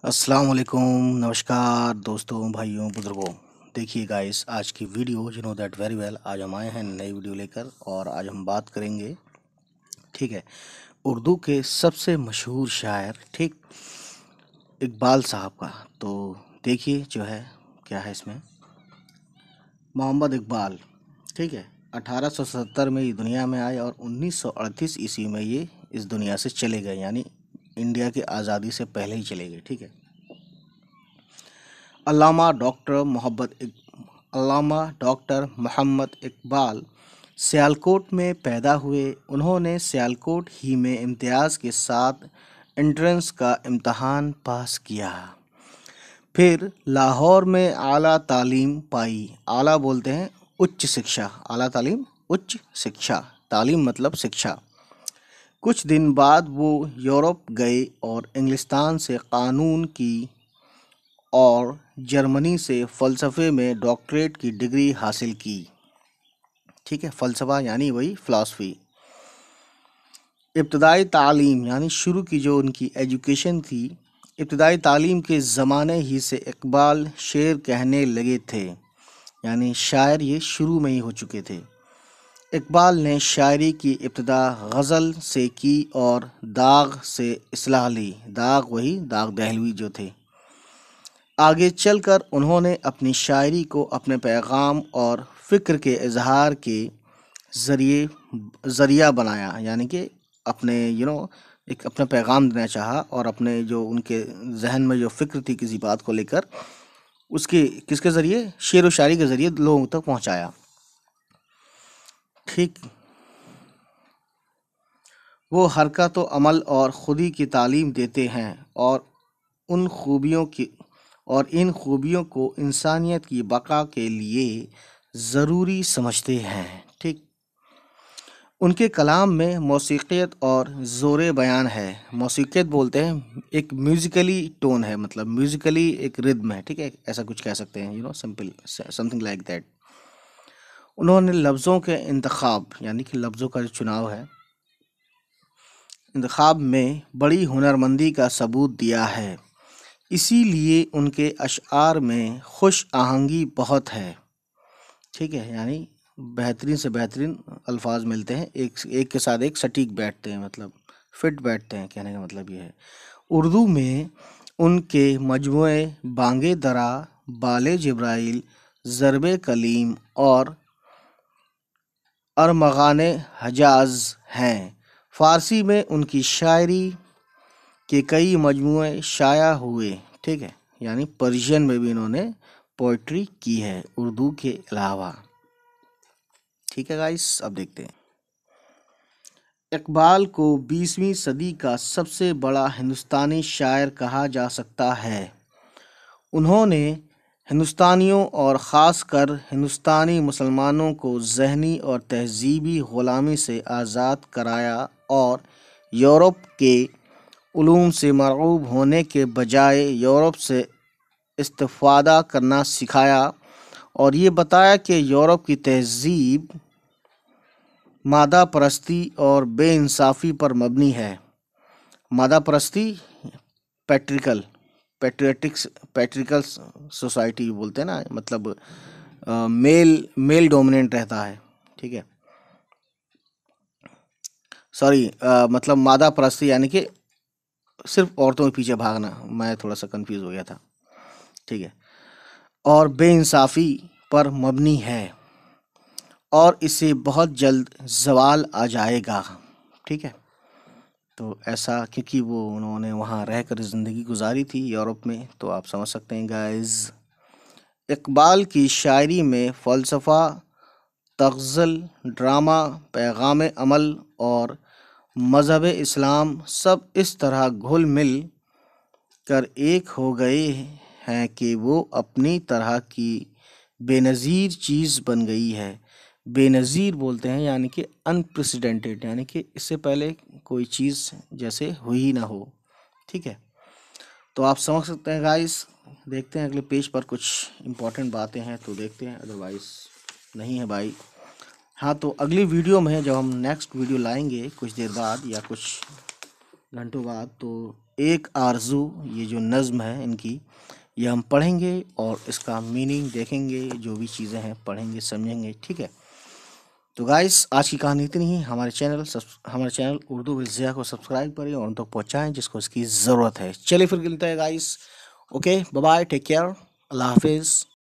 अस्सलाम वालेकुम, नमस्कार दोस्तों, भाइयों, बुजुर्गों। देखिए गाइस, आज की video you know that very well, आज हम आए हैं नई वीडियो लेकर और आज हम बात करेंगे, ठीक है, उर्दू के सबसे मशहूर शायर, ठीक, इकबाल साहब का। तो देखिए जो है क्या है इसमें, मोहम्मद इकबाल, ठीक है, 1870 में ये दुनिया में आए और 1938 ईस्वी में ये इस दुनिया से चले गए, यानी इंडिया की आज़ादी से पहले ही चले गए, ठीक है। अल्लामा डॉक्टर मोहम्मद इकबाल सियालकोट में पैदा हुए। उन्होंने सियालकोट ही में इम्तियाज़ के साथ एंट्रेंस का इम्तहान पास किया, फिर लाहौर में आला तालीम पाई। आला बोलते हैं उच्च शिक्षा, आला तालीम उच्च शिक्षा, तालीम मतलब शिक्षा। कुछ दिन बाद वो यूरोप गए और इंग्लिस्तान से कानून की और जर्मनी से फ़लसफ़े में डॉक्टरेट की डिग्री हासिल की, ठीक है। फ़लसफ़ा यानी वही फ़िलासफ़ी। इब्तदाई तालीम यानी शुरू की जो उनकी एजुकेशन थी, इब्तदाई तालीम के ज़माने ही से इकबाल शेर कहने लगे थे, यानी शायर ये शुरू में ही हो चुके थे। इकबाल ने शायरी की इब्तदा गज़ल से की और दाग से इस्लाह ली। दाग वही दाग दहलवी जो थे। आगे चलकर उन्होंने अपनी शायरी को अपने पैगाम और फ़िक्र के इजहार के ज़रिया बनाया, यानी कि अपने एक अपना पैगाम देना चाहा और अपने जो उनके जहन में जो फ़िक्र थी किसी बात को लेकर, उसके किसके ज़रिए, शेर व शायरी के ज़रिए लोगों तक पहुंचाया, ठीक। वो हरकत व अमल और ख़ुदी की तालीम देते हैं और उन खूबियों की और इन खूबियों को इंसानियत की बका के लिए ज़रूरी समझते हैं, ठीक। उनके कलाम में मौसीक़ियत और ज़ोर बयान है। मौसीक़ियत बोलते हैं एक म्यूज़िकली टोन है, मतलब म्यूज़िकली एक रिद्म है, ठीक है, ऐसा कुछ कह सकते हैं, सिंपल समथिंग लाइक दैट। उन्होंने लफ्ज़ों के इंतखाब यानी कि लफ्ज़ों का जो चुनाव है, इंतखाब में बड़ी हुनरमंदी का सबूत दिया है। इसीलिए उनके अशआर में खुश आहंगी बहुत है, ठीक है, यानी बेहतरीन से बेहतरीन अल्फाज मिलते हैं, एक के साथ एक सटीक बैठते हैं, मतलब फिट बैठते हैं, कहने का मतलब ये है। उर्दू में उनके मजमूए बांगे दरा, बाले जिब्राइल, ज़रबे कलीम और अरमगाने हजाज हैं। फ़ारसी में उनकी शायरी के कई मजमूए शाया हुए, ठीक है, यानी पर्शियन में भी इन्होंने पोइट्री की है उर्दू के अलावा, ठीक है गाइस। अब देखते हैं, इकबाल को 20वीं सदी का सबसे बड़ा हिंदुस्तानी शायर कहा जा सकता है। उन्होंने हिंदुस्तानियों और ख़ासकर हिंदुस्तानी मुसलमानों को ज़हनी और तहज़ीबी ग़ुलामी से आज़ाद कराया और यूरोप के उलूम से मरगूब होने के बजाय यूरोप से इस्तिफ़ादा करना सिखाया और ये बताया कि यूरोप की तहज़ीब मादा परस्ती और बेइंसाफ़ी पर मबनी है। मादा परस्ती पैट्रिकल सोसाइटी बोलते हैं ना, मतलब मेल डोमिनेंट रहता है, ठीक है। सॉरी, मतलब मादा परस्ती यानी कि सिर्फ औरतों के पीछे भागना, मैं थोड़ा सा कंफ्यूज हो गया था, ठीक है, और बेइंसाफ़ी पर मबनी है और इसे बहुत जल्द ज़वाल आ जाएगा, ठीक है। तो ऐसा क्योंकि वो उन्होंने वहाँ रहकर ज़िंदगी गुजारी थी यूरोप में, तो आप समझ सकते हैं गाइस। इकबाल की शायरी में फ़लसफ़ा, तग़ज़ल, ड्रामा, पैगाम अमल और मज़हब इस्लाम सब इस तरह घुल मिल कर एक हो गए हैं कि वो अपनी तरह की बेनज़ीर चीज़ बन गई है। बेनज़ीर बोलते हैं यानी कि अनप्रेसिडेंटेड, यानी कि इससे पहले कोई चीज़ जैसे हुई ही ना हो, ठीक है। तो आप समझ सकते हैं गाइस। देखते हैं अगले पेज पर कुछ इम्पोर्टेंट बातें हैं तो देखते हैं, अदरवाइज़ नहीं है भाई। हाँ, तो अगली वीडियो में जब हम नेक्स्ट वीडियो लाएंगे कुछ देर बाद या कुछ घंटों बाद, तो ایک آرزو یہ جو نظم ہے ان کی، یہ ہم پڑھیں گے اور اس کا میننگ دیکھیں گے، جو بھی چیزیں ہیں پڑھیں گے سمجھیں گے، ٹھیک ہے؟ تو گائس آج کی کہانی اتنی ہی. ہمارے چینل اردو ود ضیاء کو سبسکرائب کریں اور ان تک پہنچائیں جس کو اس کی ضرورت ہے. چلیے پھر ملتے ہیں guys. Okay, bye bye, take care, اللہ حافظ.